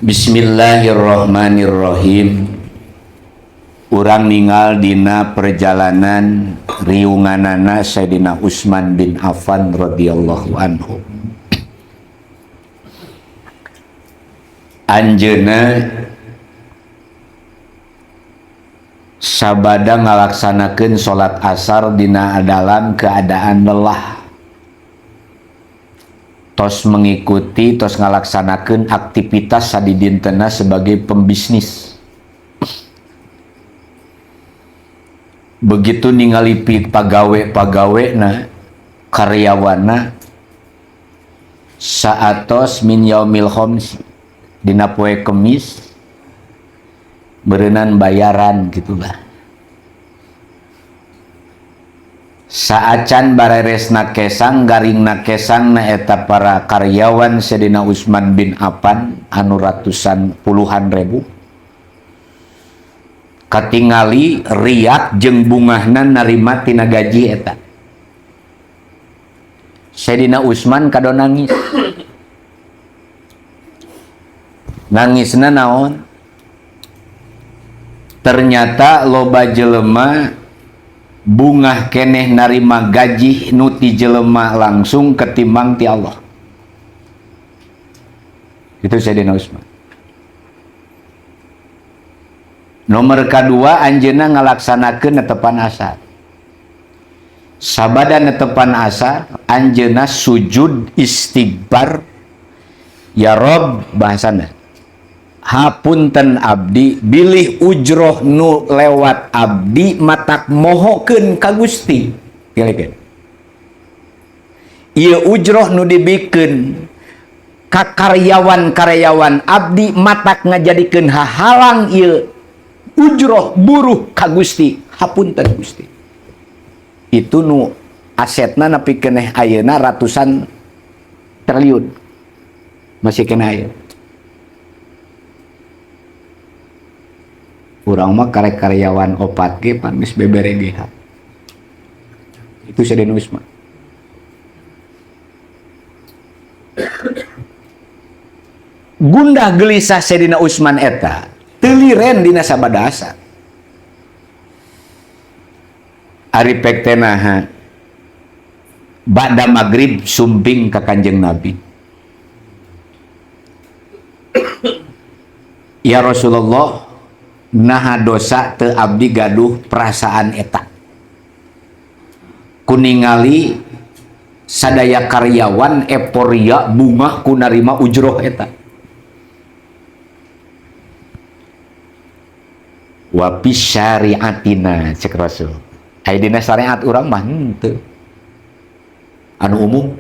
Bismillahirrahmanirrahim. Urang ningal dina perjalanan riunganana Sayyidina Utsman bin Affan radhiyallahu anhu. Anjeuna sabada ngalaksanakeun salat asar dina dalam keadaan lelah, tos mengikuti, tos ngalaksanakeun aktivitas sadidintena sebagai pembisnis. Begitu ningali pagawe-pagawena, karyawana, saatos min yaumil khamis, dina poe Kemis, berenang bayaran gitulah. Saacan bareresna kesang, garingna kesang na eta para karyawan Sayyidina Utsman bin Affan anu ratusan puluhan ribu katingali riak jeung bungahna narima tina gaji eta. Sayyidina Utsman kado nangis. Nangisna naon? Ternyata loba jelema bungah keneh narima gaji nuti jelema langsung ketimbang ti Allah. Itu Sayyidina Utsman. Nomor kedua, anjeunna ngalaksanakeun netepan asar. Sabada netepan asar, anjeunna sujud istighfar, ya Rob bahasana, hapunten abdi bilih ujroh nu lewat abdi matak mohokeun ka Gusti. Pilihkeun. Ieu ujroh nu dibikeun ka karyawan-karyawan abdi matak ngajadikeun hahalang ieu ujroh buruh ka Gusti, hapunten Gusti. Itu nu asetna nepi keneh ayeuna ratusan triliun. Masih kena aya. Urang mah karek karyawan opat ge pan geus bebere GH. Itu Sayyidina Utsman. Gundah gelisah Sayyidina Utsman eta teu liren dina sabada asar. Ari pek teh naha ba'da magrib sumping ka Kanjeng Nabi. Ya Rasulullah, naha dosa teu abdi gaduh perasaan eta. Kuningali sadaya karyawan eporia bungah ku narima ujroh eta. Wa fi syariatina cek Rasul. Aya dina syariat urang mah henteu. Anu umum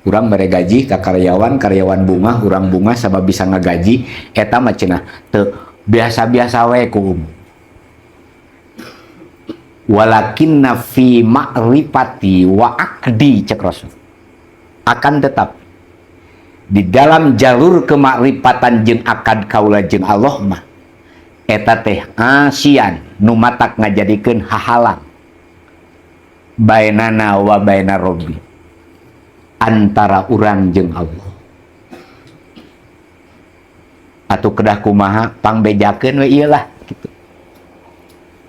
urang mere gaji ka karyawan bungah, urang bungah sabab bisa ngagaji eta mah cenah teu biasa-biasa wae ku umum. Walakinna fi ma'rifati wa aqdi cek Rasul. Akan tetap di dalam jalur kemakrifatan jeung akad kaula jeung Allah mah eta teh asian nu matak ngajadikeun hahalang bainana wa baina Rabbi, antara urang jeung Allah. Atuh kedah kumaha pangbejakeun we ieu lah gitu.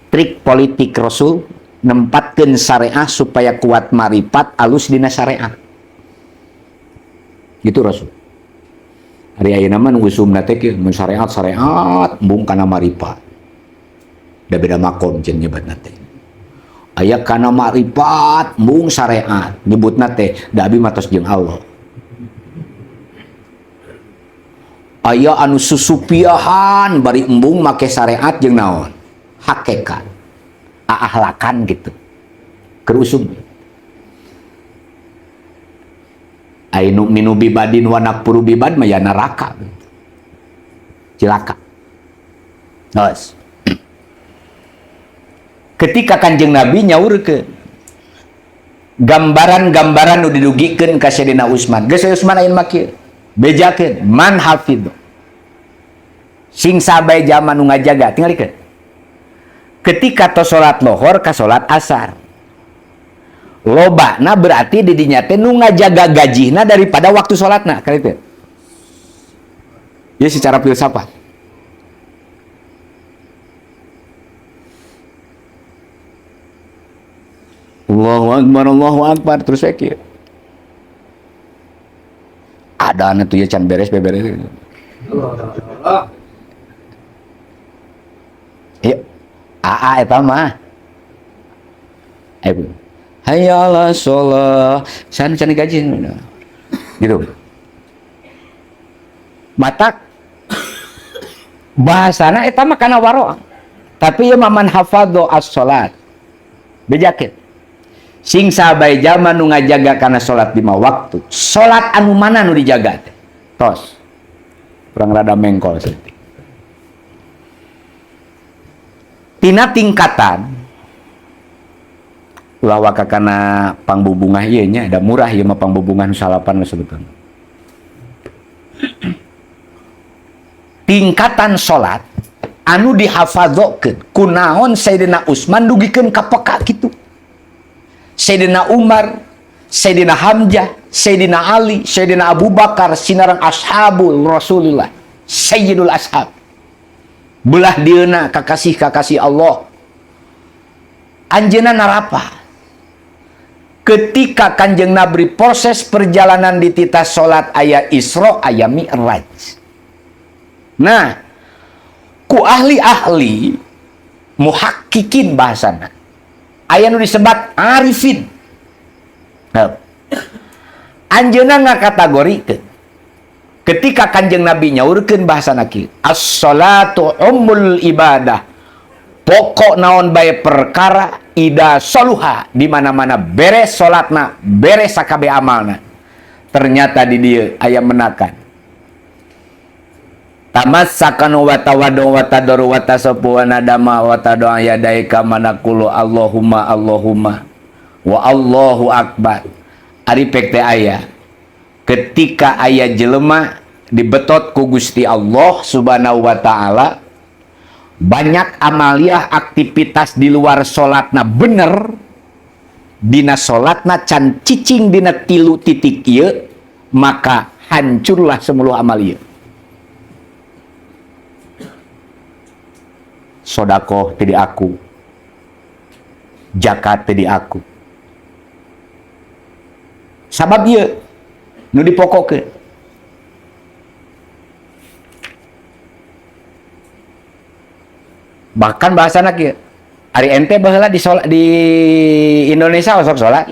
Trik politik Rasul nempatkeun syariah supaya kuat marifat alus dina syariah. Gitu Rasul. Hari ayeuna mah nu usumna teh mun syariat embung kana marifat. Da beda makom cenah nyebatna teh. Aya kana marifat embung syariat, nyebutna teh da abi matos jeung Allah. Aya anu susupiahan bari embung make syariat jeung naon? Hakikat. Ahlakan gitu. Keur usum. Ainu minu bibadin wa nakpuru bibad mah ya neraka. Cilaka. Terus. Ketika Kanjeng Nabi nyaurkeun gambaran-gambaran nu didugikeun ka Sayyidina Utsman. Geus Utsman ayeuna mah kieu. Bejakeun man hafidh. Sing sabae jama nu ngajaga, tingalikeun. Ketika tos salat lohor ka salat asar. Lobana berarti didinya teh nu ngajaga gajihna daripada waktu sholatna kan itu. Ya secara filsafat. Allahu Akbar terus kayak ada anu tuh ya can beres. Ya, aa eta mah. Hayya 'ala shalah. Can gaji. Gitu. Matak bahasana eta mah kana waro. Tapi ya man hafadho as-shalat. Bejakeun. Sing sabay jalma nu ngajaga kana salat 5 waktu. Salat anu mana nu dijaga teh? Tos. Kurang rada mengkol sih. Tina tingkatan ulah waka kana pangbubungah ieu nya, da murah ieu mah pangbubungan salapan sebetulnya. Tingkatan salat anu dihafadzokeun kunaon Sayyidina Utsman dugikeun ka peka kitu. Sayyidina Umar, Sayyidina Hamzah, Sayyidina Ali, Sayyidina Abu Bakar, sinarang ashabul Rasulullah, Sayyidul Ashab. Belah dieuna kakasih Allah. Anjeunna narapa? Ketika Kanjeng Nabi proses perjalanan di titah salat aya Isra, aya Mi'raj. Nah, ku ahli-ahli muhakkikin bahasana. Aya nu disebat arifin. Anjeunna ngakategorikeun. Ketika Kanjeng Nabi nyaurkeun bahasana kieu, as-salatu ummul ibadah. Pokok naon bae perkara ida saluha, di mana-mana beres salatna, beres sakabeh amalna. Ternyata di dieu aya menakan. Tamassakanu wa tawadu wa tadaru wa tasafu wa nadama wa tadu'a yadaika manaqulu Allahumma Allahumma wa Allahu akbar. Ari pek teh aya ketika aya jelema dibetot ku Gusti Allah Subhanahu wa taala, banyak amaliah aktivitas di luar salatna bener, dina salatna can cicing dina 3 titik ieu, maka hancurlah semua amal ieu. Sodakoh tadi aku, zakat tadi aku. Sabab ieu nu dipokokeun. Bahkan bahasana kieu, ari ente baheula di Indonesia sok salat.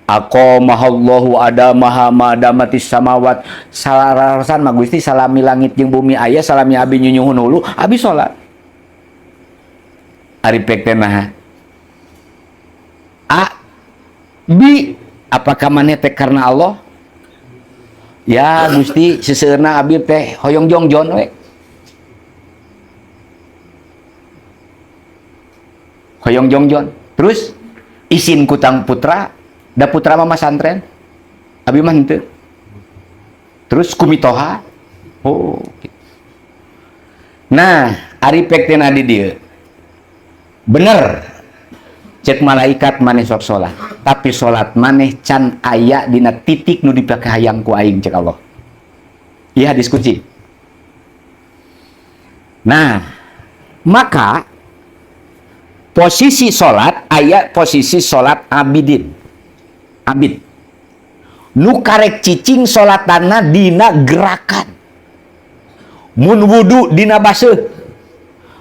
Aqamahallahu adamaha madamatis samawat. Salarasan mah Gusti salami langit jeung bumi aya, salami abi nyunyuhun hulu, abi salat. Ari pek teh naha? Bi, apakah maneh teh karena Allah? Ya Gusti, seseueurna abi teh hoyong jongjon we. Hoyong jongjon. Terus isin kutang putra, da putra mama santren. Abi mah henteu. Terus kumitoha. Oh. Nah, ari pek teh na di dieu. Bener, cek malaikat maneh sok salat, tapi salat maneh can aya dina titik nu dipakahayang ku aing cek Allah. Iya diskusi. Nah, maka posisi salat aya posisi salat abidin. Abid. Nu karek cicing salatana dina gerakan. Mun wudu dina baseuh.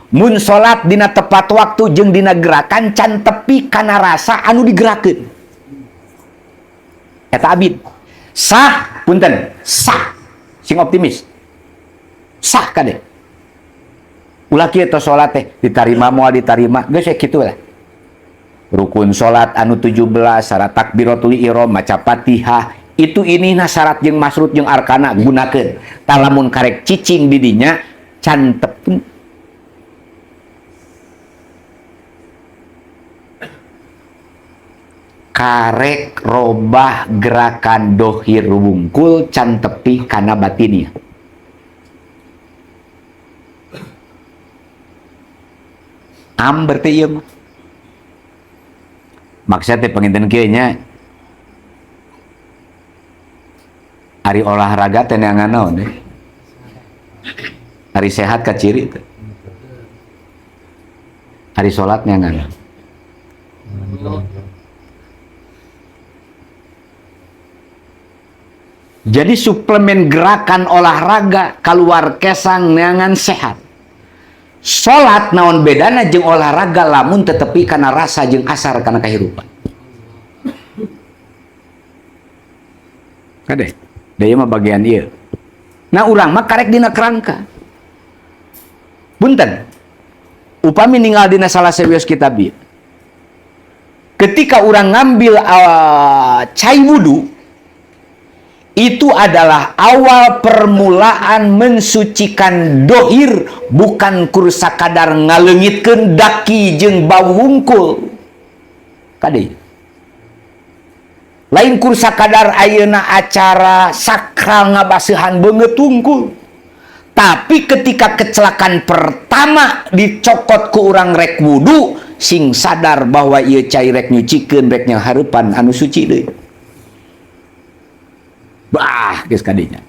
Mun salat dina tepat waktu jeung dina gerakan can tepi kana rasa anu digerakeun. Eta abid. Sah, punten, sah. Sing optimis. Sah kade. Ulah kieu tos salat teh ditarima moal ditarima, geus kitu lah. Rukun salat anu 17, syarat takbiratul ihram, maca Fatihah, itu inina syarat jeung masrut jeung arkana gunakeun. Talamun karek cicing di dinya can tepi. Karek robah gerakan dohir wungkul can tepi kana batinnya. Berarti ieu mah. Maksudnya teh penginten kieu nya. Ari olahraga teh neangan naon deh. Hari sehat ka ciri teh. Hari sholatnya enggak. Jadi suplemen gerakan olahraga keluar kesang neangan sehat. Sholat naon bedana jeung olahraga lamun tetepi karena rasa jeung asar karena kehidupan. Kade, daya mah bagian ieu. Nah urang mah karek dina kerangka. Punten. Upami ninggal dina salah sawios kitab ieu. Ketika orang ngambil cai wudu, itu adalah awal permulaan mensucikan dohir, bukan kursa kadar ngalengitkeun daki jeung bau wungkul. Kade. Lain kursa kadar ayeuna acara sakral ngabaseuhan beungeut wungkul. Tapi ketika kecelakaan pertama dicokot ku urang rek wudu, sing sadar bahwa ieu cai rek nyucikeun rek nyaharapan anu suci deui. Bah, geus kadinya.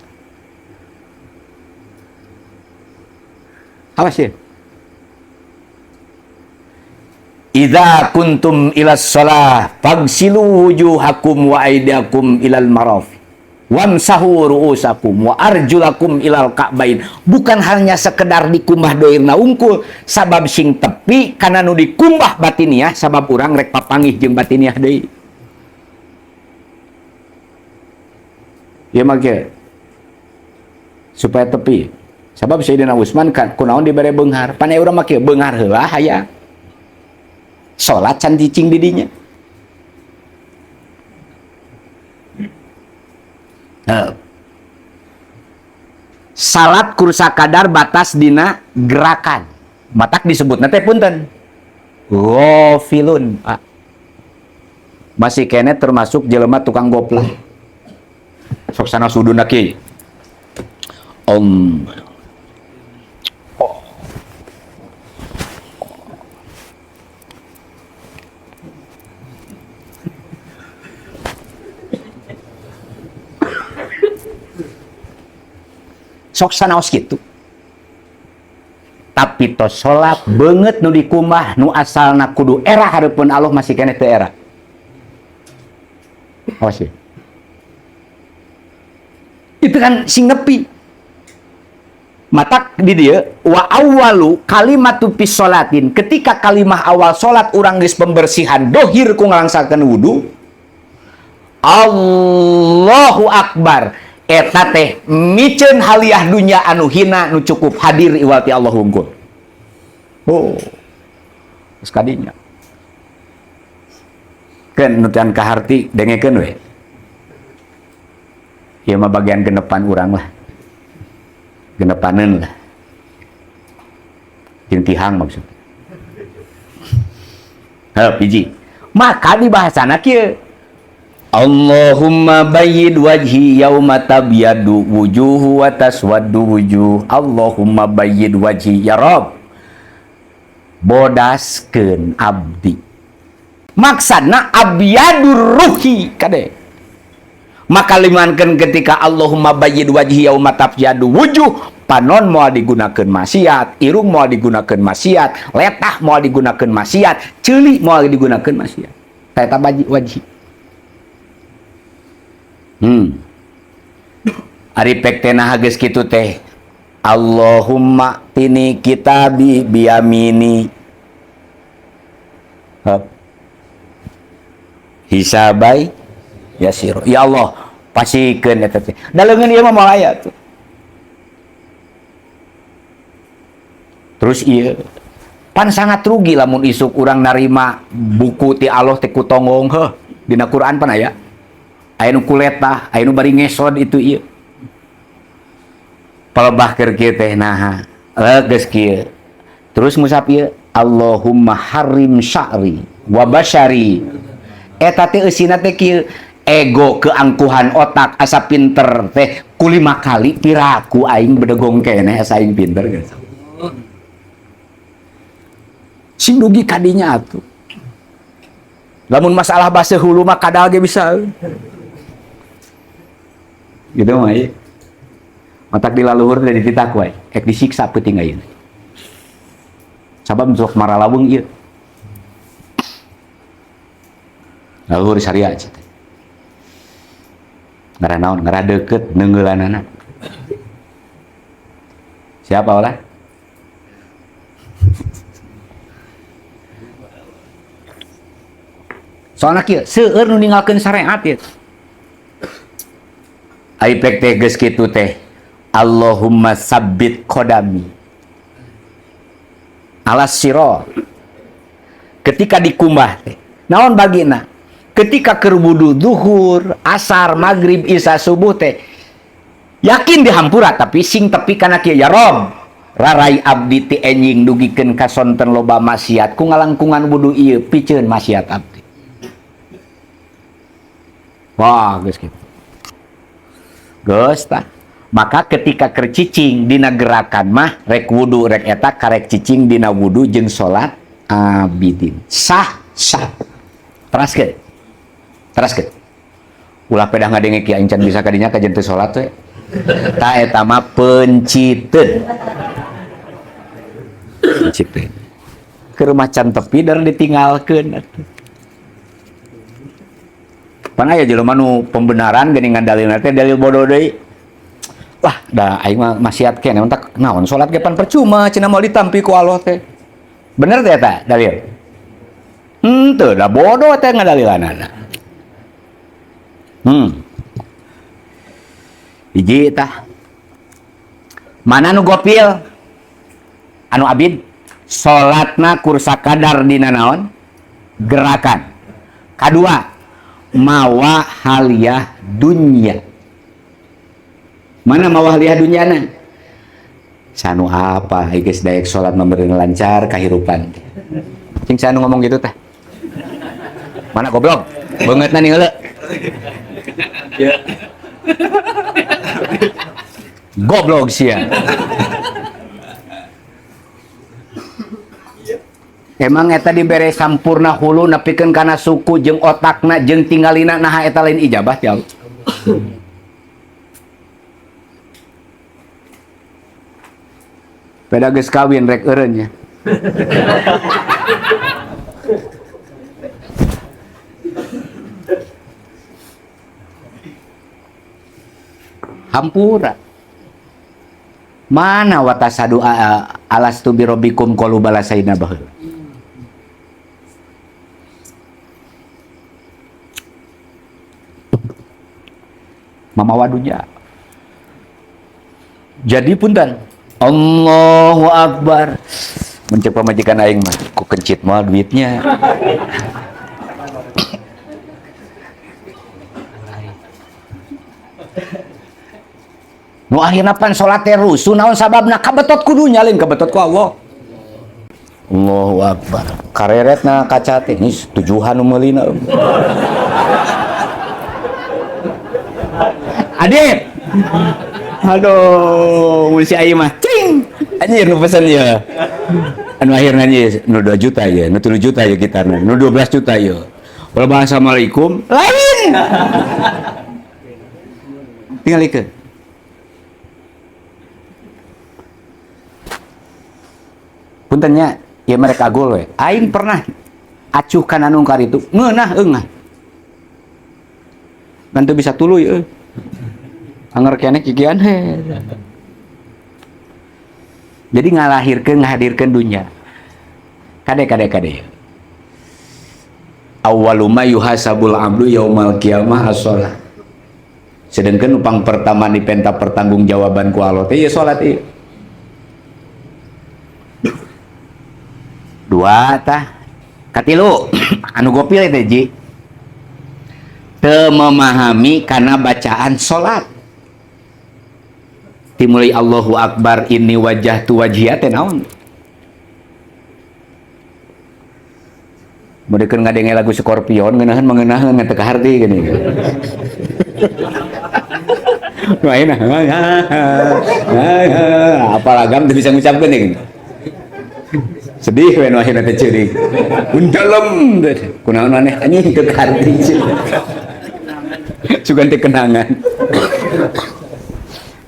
Awas ya. Idza kuntum ilas shalah fagsilu wujuhakum wa aydiakum ilal marafiq wamsahu ru'usakum wa arjulakum ilal ka'bain. Bukan hanya sekedar dikumbah doirna unggul, sabab sing tepi kana nu dikumbah batiniah, sabab urang rek papanggih jeung batiniah deui. Ya make supaya tepi. Sabab Sayyidina Utsman kan kunaon dibere beunghar. Panai urang make beunghar heula hayang. Salat can cicing di dinya. Salat kursa kadar batas dina gerakan. Matak disebut teh punten. Ghafilun. Masih kene termasuk jelema tukang goplak. Sok sana suduna kieu. Sok sanaos kitu. Tapi tos salat beungeut nu dikumbah nu asalna kudu era hareupeun Allah masih kene teu era. Awas ya. Itu kan sing nepi. Matak di dia wa awwalu kalimatu fis sholatin, ketika kalimah awal salat urang geus pembersihan dohir ku ngalangsakeun wudu, Allahu Akbar, eta teh miceun haliah dunya anu hina nu cukup hadir iwal ti Allah unggul. Oh. Geus kadinya. Keun nu can kaharti dengekeun we. Ieu mah bagian genepan urang lah. Genepaneun lah. Jeung tihang maksudna. Hiji. Maka di bahasana kieu Allahumma bayyid wajhi yauma tabyadu wujuhu wa taswaddu wujuh. Allahumma bayyid wajhi ya Rabb. Bodaskeun abdi. Maksudna abyadur ruhi kade. Maka limankeun ketika Allahumma bayyid wajhi yauma tabyadu wujuh, panon moal digunakeun maksiat, irung moal digunakeun maksiat, letah moal digunakeun maksiat, ceuli moal digunakeun maksiat. Eta wajhi. Ari pek teh nah geus kitu teh. Allahumma tini kitabi biyamini. Hisabai yasir. Ya Allah, pasikeun eta teh. Daleungeun ieu mah moal aya tuh. Terus ieu pan sangat rugi lamun isuk urang narima buku ti Allah teh kutonggong heuh dina Quran pan aya. Aya nu kuletah, aya nu bari ngesod itu ieu. Palebah keur kieu teh naha. Geus kieu. Terus musap ieu Allahumma harim sya'ri wa basyari. Eta teh eusina teh kieu ego keangkuhan otak asa pinter teh ku 5 kali piraku aing bedegong keneh asa aing pinter geus. Sing dugi kadinya atuh. Lamun masalah basa hulu mah kadal ge bisa. Gitu mah ya. matak di laluhur dari ditak wae ek disiksa peuting ayeuna sabab untuk maralawung ieu laluhur syariat cita ngara naon ngara deukeut neungeulanana siapa olah soalna kieu seueur nu ninggalkeun syariat ieu ai pek teh geus kitu teh Allahumma sabbit qadami alas sirah ketika dikumbah teh naon bagina ketika keur wudu zuhur asar maghrib isya subuh teh yakin dihampura tapi sing tepi kana kieu ya Rob rarai abdi ti enjing dugikeun kasonten loba maksiat ku ngalangkungan wudu ieu piceun maksiat abdi wah geus kitu geus tah maka ketika keur cicing dina gerakan mah rek wudu rek eta karek cicing dina wudu jeung salat abidin sah teraskeun ulah pedah ngadenge kieu aing can bisa kadinya kajen teu salat we ta eta mah penciteun keur macan tepi dar ditinggalkeun pan aya jelema nu pembenaran geuningan dalilna teh dalil bodoh deui lah da aing mah maksiat keneh entak naon salat ge pan percuma cenah mau ditampi ku Allah teh bener teh eta dalil teu da bodoh teh ngadalilanana hiji tah mana nu gopil anu abid salatna kursa kadar dina naon gerakan kadua mawa haliyah dunya mana mawa haliyah dunyana sanu apa geus daek salat memberi lancar kahirupan cing sanu ngomong gitu teh mana goblok beungeutna nih heula ya goblok sia emang eta dibere sampurna hulu nepikeun kana suku jeung otakna jeung tinggalina naha eta lain ijabah ya beda geus kawin rek eureun nya hampura mana watasadu alastu birabbikum qalu bala sayna baheul mamawa dunya jadi punten Allahu Akbar mencek pamajikan aing mah ku kencit moal duitnya nu akhirna pan salat teh rusuh naon sababna kabetot ku dunya lain kabetot ku Allah Allahu Akbar kareretna kaca teh geus tujuhan nu meulina Adit aduh musi aing mah cing anjir nu pesen ya anu akhirna nya nu 2 juta ya nu 3 juta ya gitarna nu 12 juta ya wala assalamualaikum lain tinggal ikeun puntennya ya mereka agul we aing pernah acuhkan anu karitu ngeunah eungah ngan teu bisa tuluy anger keneh kikian jadi ngahadirkeun dunya kade awwalu ma yuhasabul abdu yaumal qiyamah as-shalah sedengkeun upang pertama dipenta pertanggungjawaban ku Allah teh ya salat ieu dua tah katilu anu gopil teh ji teu memahami kana bacaan salat timuli Allahu Akbar inni wajjahtu wajhiya teh naon modeukeun ngadenge lagu Scorpion ngeunaheun teu kaharti gini nu ayeuna apa lagam teu bisa ngucapkeun gini sedih we nu ayeuna teh ceurik undalem kunaon maneh anjing teu kaharti sugan teh kenangan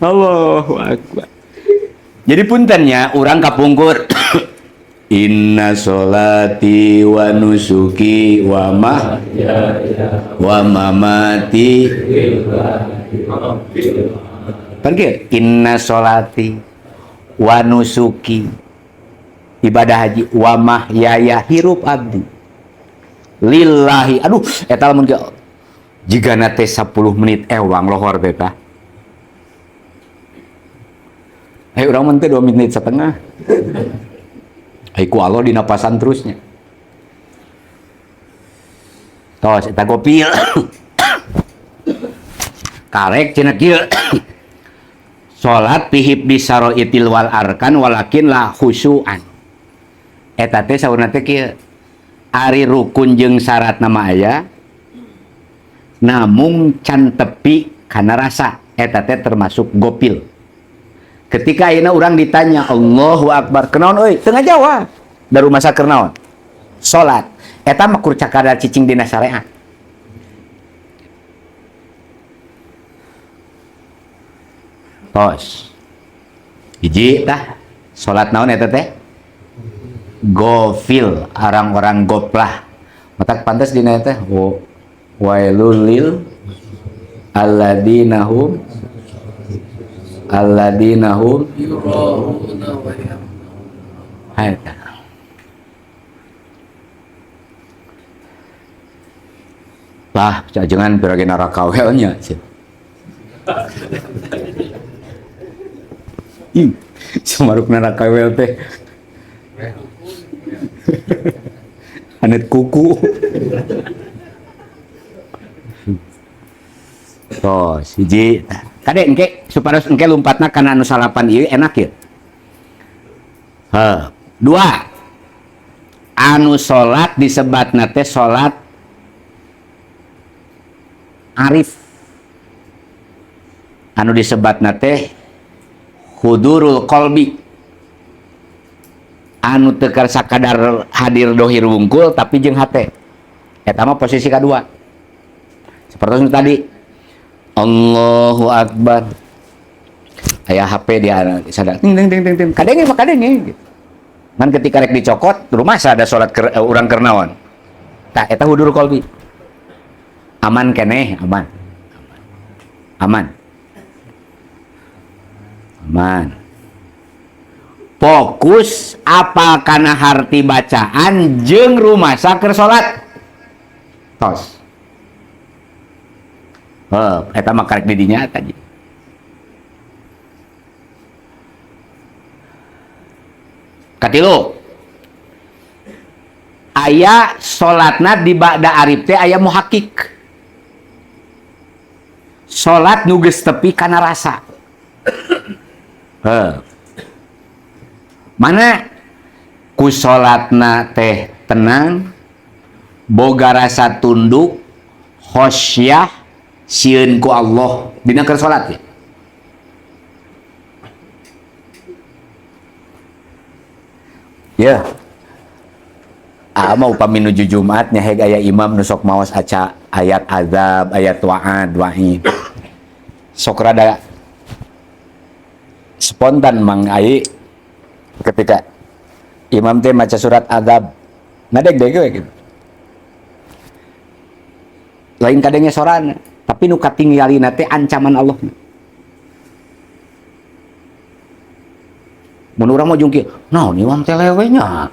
Allahu Akbar. Jadi puntennya orang kapungkur inna sholati wa nusuki wa mamati pergi inna sholati wa nusuki ibadah haji wa mahyaya hirup abdi lillahi aduh eta lamun jika nate 10 menit ewang lohor beta orang menteh 2 menit setengah ku Allah di napasan terusnya tos eta gopil karek cenah kieu salat pihib di saroitil wal arkan walakin la khusyuan eta teh saurna teh kieu ari rukun jeung syarat nama aya namung can tepi kana rasa eta teh termasuk gopil. Ketika ayeuna urang ditanya Allahu Akbar kenaon euy teu ngajawab da rumah saker naon salat eta mah kur cakada cicing dina syariat. Tos hiji tah salat naon eta teh gofil orang-orang goplah matak pantes dina teh wailul lil alladzina hum lah jangan berage neraka welnya semaruk neraka wel teh anet kuku tos hiji kade engke supados engke lompatna kana anu salapan ieu enak ya. Dua anu salat disebatna teh salat arif anu disebatna teh hudurul qalbi anu teu sakadar hadir dohir wungkul tapi jeung hate eta mah posisi kedua seperti tadi Allahu Akbar aya HP dia sadar ting ting ting ting kadenge mah kadenge kan ketika rek dicokot rumah ada salat urang keur naon tah eta hudurul qalbi aman keneh aman fokus apa kana harti bacaan jeung rumasa keur salat tos eta mah karek di dinya tadi katilu aya salatna di ba'da arif teh aya muhakkik salat nu geus tepi kana rasa mana ku salatna teh tenang boga rasa tunduk khosyah sieun ku Allah dina keur salat ya ya mau upami nuju Jumat nya heg aya imam nu sok maos aca ayat azab ayat wa'ad wa'id sok rada spontan mang ai ketika imam teh maca surat azab ngadeg-deg we gitu lain kadenge sorana tapi nu katinggalina teh ancaman Allah mun urang mah jungki naon imam teh lewe nya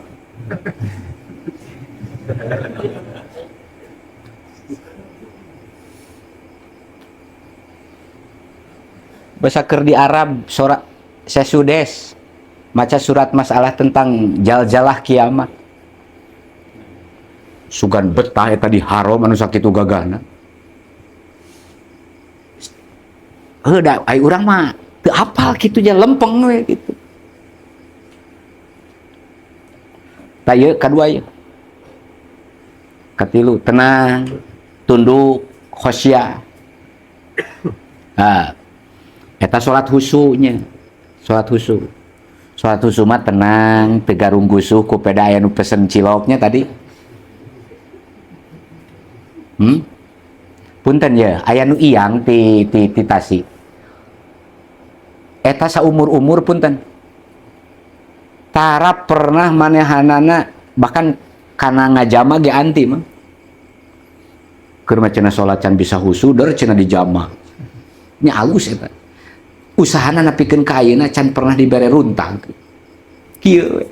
basa keur di Arab surat sesudes maca surat masalah tentang jaljalah kiamat sugan betah eta di haram anu sakitu gagahna heuda ai urang mah teu apal kitu nya lempeng we kitu tah ieu kadua ieu katilu tenang tunduk khosyah eta salat husunya salat husu mah tenang teu garung gusuh ku peda aya nu pesen ciloknya tadi punten ya aya nu iyang ti Tasik eta saumur-umur punten tara pernah manehanana bahkan kana ngajama ge anti mah keur cenah salat can bisa husudeur cenah dijama nya alus eta usahana napikeun ka ayeuna can pernah dibere runtang kieu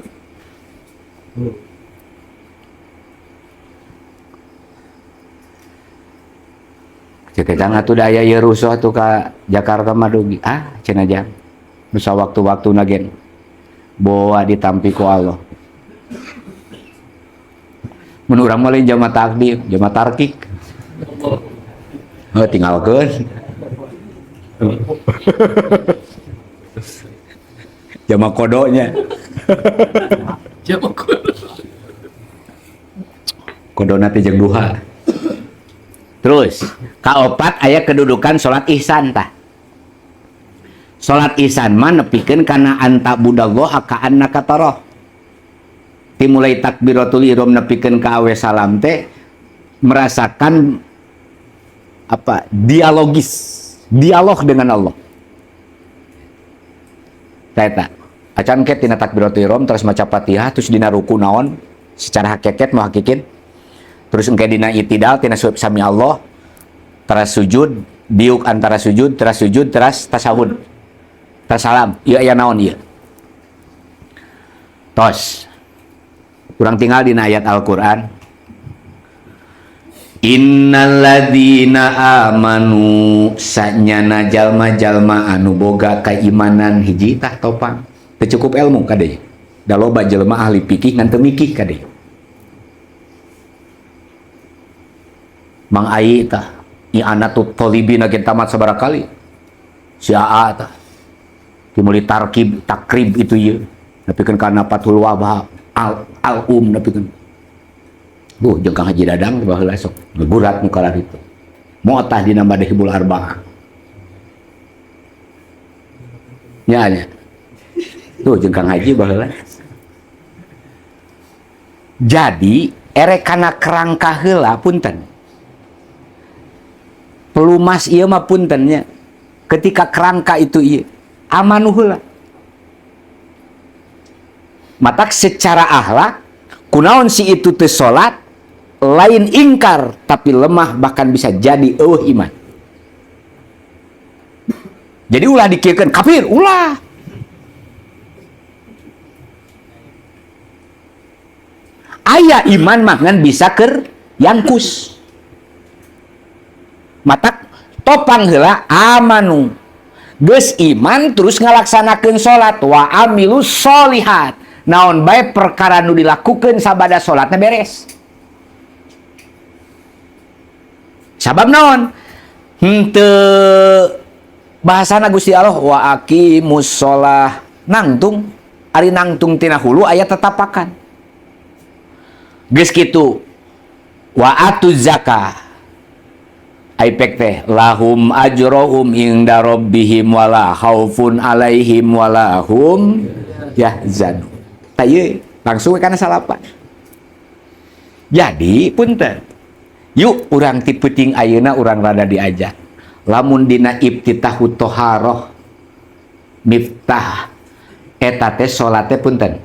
Cekecang atuh daya ieu rusuh atuh ka Jakarta mah dugi. Cenah jang. Nusa waktu-waktu nagen. Boa ditampi ku Allah. Mun urang mah lain jama takdim, jama tarkik. Tinggalkeun. Jama kodonya. Jama kodo. Kodona teh jeung duha. Terus, kaopat aya kedudukan salat ihsan tah. Salat ihsan mah nepikeun kana anta budallaha ka annaka tarah. Dimulai takbiratul ihram nepikeun ka awe salam teh merasakan apa? Dialog dengan Allah. Eta. Acan ket tina takbiratul ihram terus maca Fatihah terus dina ruku naon secara hakikat mah hakikin. Terus engke dina itidal tina sami Allah teras sujud diuk antara sujud teras tasawud teras salam ieu aya naon ieu tos urang tinggal dina ayat Al-Qur'an innalladzina amanu sanyana jalma-jalma anu boga kaimanan hiji tah topang teu cukup ilmu kade da loba jelema ahli fikih ngan teu mikih kade Mang Ai tah i'anatut thalibin agen tamat sabaraha kali si Aa tah dimulai takrib itu ieu nepikeun kana Fathul Wahhab al-um nepikeun jeung Kang Haji Dadang baheula sok gurat nu kala ditu mu'tah dina Madhhabul Arba'ah nya tuh jeung Kang Haji baheula jadi ere kana kerangka heula punten pelumas ieu mah puntennya ketika kerangka itu ieu amanu heula matak secara akhlak kunaon si itu teu salat lain ingkar tapi lemah bahkan bisa jadi eueuh iman jadi ulah dikiekeun kafir ulah aya iman mah ngan bisa keur yangkus matak topang heula amanu geus iman terus ngalaksanakeun salat wa amilus sholihat naon bae perkara nu dilakukeun sabada salatna beres sabab naon henteu bahasana Gusti Allah wa aqimus sholah nangtung ari nangtung tina hulu aya tetapakan geus kitu wa atuz zakah aipek teh lahum ajrohum inda rabbihim wala khaufun alaihim wala hum yahzanun taye langsung kana salapan jadi punten yuk urang ti peuting ayeuna urang rada diajak lamun dina ibtitahut thaharah miftah eta teh salat teh punten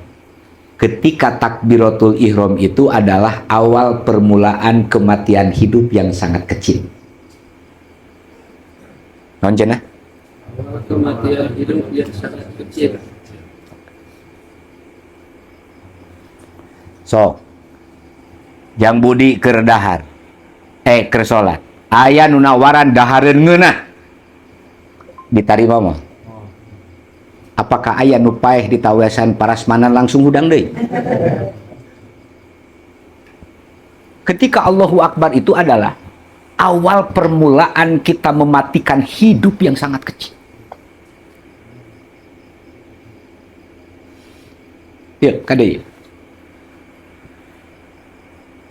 ketika takbiratul ihram itu adalah awal permulaan kematian hidup yang sangat kecil. Non cenah? Kematian hidup yang sangat kecil. So, jang budi keur dahar. Keur salat. Aya nu nawaran dahareun ngeunah. Ditarima mah. Apakah aya nu paeh ditawesan parasmanan langsung hudang deui? Ketika Allahu Akbar itu adalah awal permulaan kita mematikan hidup yang sangat kecil. Ya, kade.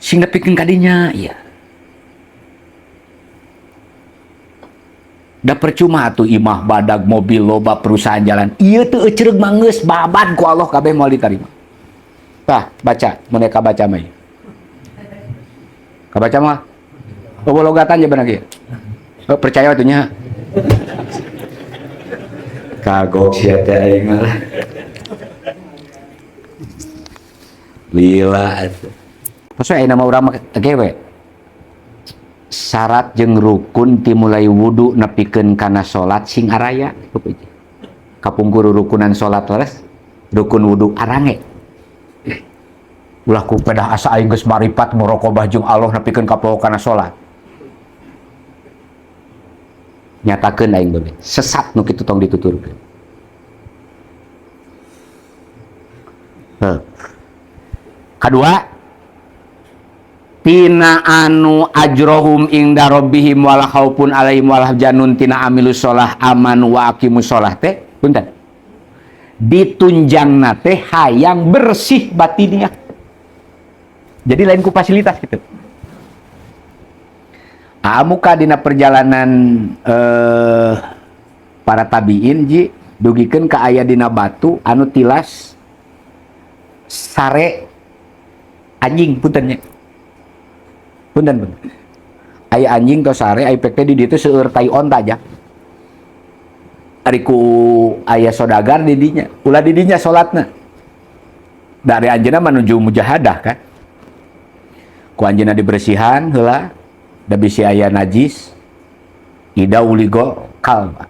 Sing nepikeun kadinya, iya. Da percuma tuh imah badag mobil loba perusahaan jalan. Ieu teu ecereug mah geus babat ku Allah kabeh moal ditarima. Tah, baca, mereka baca mah. Kabaca mah. Logatan ya benar ya. Percaya atunya. kagok sia teh aing mah. Lila atuh. Terus aya nama urang mah gewe. Syarat jeung rukun ti mulai wudu nepikeun kana salat sing araya. Kapungkur rukunan salat leres, rukun wudu arange. Ulah ku pedah asa aing geus maripat muraqabah jeung Allah nepikeun ka poho kana salat. Nyatakeun aing bae. Sesat nu kitu tong dituturkeun. Kadua, tina anu ajrohum inda rabbihim wala khaufun alaihim wala janun tina amilus sholah aman wa aqimus sholah teh punten ditunjangna teh hayang bersih batinnya. Jadi lain ku fasilitas gitu. Amuka dina perjalanan para tabiin ji dugikeun ka aya dina batu anu tilas sare anjing puntennya. Punten. Aya anjing to sare aya pek teh di ditu seueur tai onta aja. Ari ku aya sodagar di dinya, ulah di dinya salatna. Dari anjeunna menuju mujahadah kan. Ku anjeunna dibersihan heula, da bisi aya najis. Ida uligo kalba.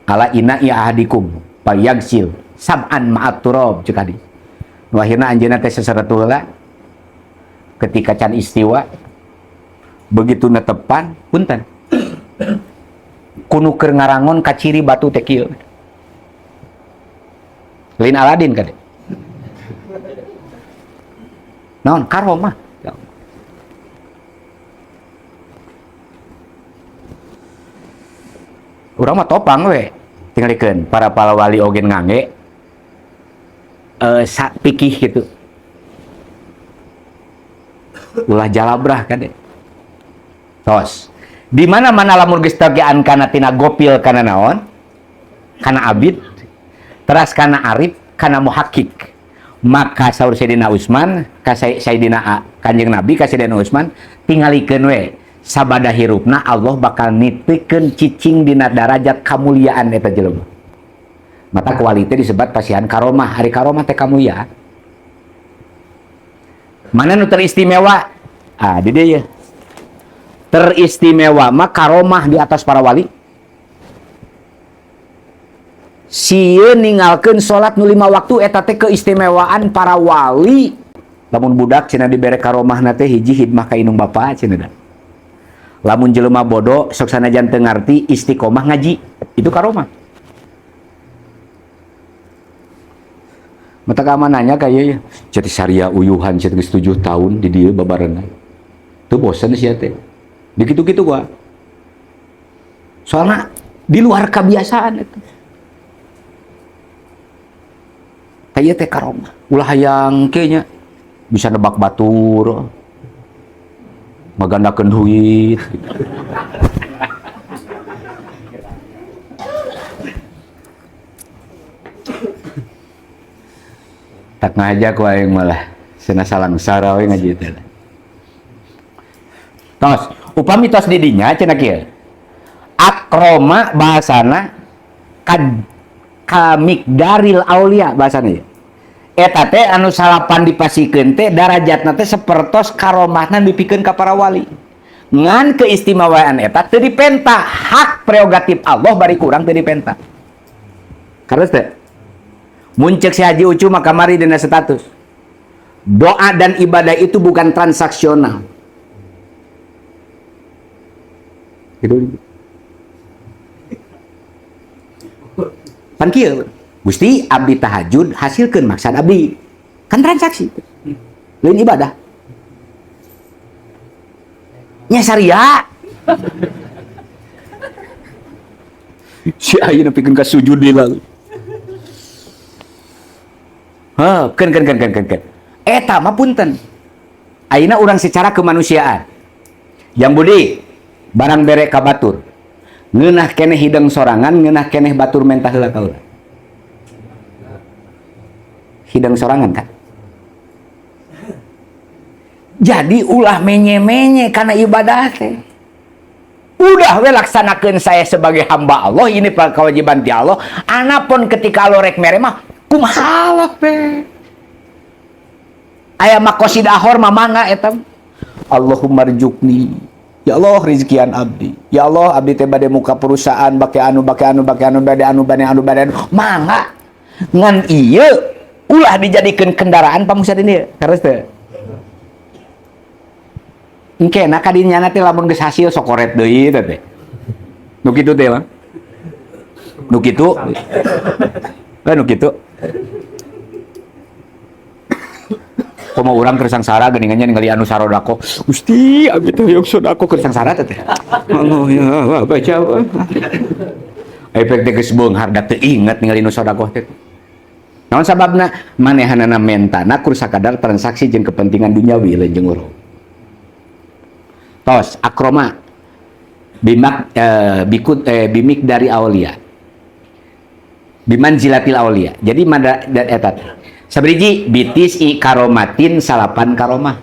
Ala ina ya ahadikum payagsil sab'an ma'at turab ceuk hadi. Nu akhirna anjeunna teh sasaretu heula ketika can istiwa begitu netepan punten kuno keur ngarangon ka ciri batu teh kieu lain Aladin kade naon karomah urang mah topang we tingalikeun para wali ogen ngangge sak pikih gitu ulah jalabrah kade tos di mana-mana lamun geus tegean kana tina gopil kana naon kana abid teras kana arif kana muhakkik maka saur Sayyidina Utsman ka Sayyidina Kanjeng Nabi ka Sayyidina Utsman tingalikeun we sabada hirupna Allah bakal nitikeun cicing dina darajat kamuliaan eta jelema mata kualitas disebut pasihan karomah hari karomah teh kamuliaan mana nu teristimewa di dia ya teristimewa mah karomah di atas para wali sieun ningalkeun salat nu 5 waktu eta teh keistimewaan para wali lamun budak cenah dibere karomahna teh hiji hidmah ka indung bapa cenah lamun jelema bodoh sok sanajan teu ngarti istiqomah ngaji itu karomah mata keamanannya kayak jadi syariah uyuhan saya 7 tahun di dia babarengan tuh bosan sih teh dikitu-kitu gua soalnya di luar kebiasaan itu kayak teh karomah ulah hayang kayaknya bisa nebak batur magandakeun duit tak ngajak wae malah cenah salang sara we ngaji teh. Tos, upami tos di dinya cenah kieu. Akroma bahasana kamikdaril aulia bahasana. Eta teh anu salapan dipasikeun teh darajatna teh sapertos karomahna dipikeun ka para wali. Ngan keistimewaan eta teu dipenta, hak prerogatif Allah bari kurang teu dipenta. Karena teh muncul si Haji Ucu maka mari dina status doa dan ibadah itu bukan transaksional gitu pan kieu Gusti abdi tahajud hasilkeun maksud abdi kan transaksi lain ibadah nya syariah si ayeuna pikeun ka sujud deui ken. Eta mah punten. Ayeuna urang secara kemanusiaan. Yang budi barang bere ka batur. Ngeunah keneh hideng sorangan, ngeunah keneh batur mentah heula ka urang. Hideng sorangan kan. Jadi ulah menye-menye kana ibadah teh. Udah we laksanakeun saya sebagai hamba Allah, ini kewajiban ti Allah. Anapun ketika lo rek mere mah kumaha lah we. Aya maqasid ahor mah mangga eta. Allahumma rzuqni. Ya Allah rizkian abdi. Ya Allah abdi teh bade muka perusahaan bake anu bade mangga. Ngan ieu ulah dijadikeun kendaraan pamusat ini terus teh. Engke na kadinya teh lamun geus hasil sok koret deui teh. Nu kitu teh mah. Nu kitu. Kan nu kitu. Komo urang keur sangsara geuningannya ningali anu sarodako. Gusti, abdi teh hoyong sodako keur sangsara teh. Oh ya, baca. Efek teh geus beunghar da teu inget ningali nu sodako teh. Naon sababna? Manehanana mentana kur sakadar transaksi jeung kepentingan duniawi lain jeung urang. Tos akroma bimik dari aulia bimanzilatil aulia. Jadi mada eta sabriji bitis i karomatin salapan karomah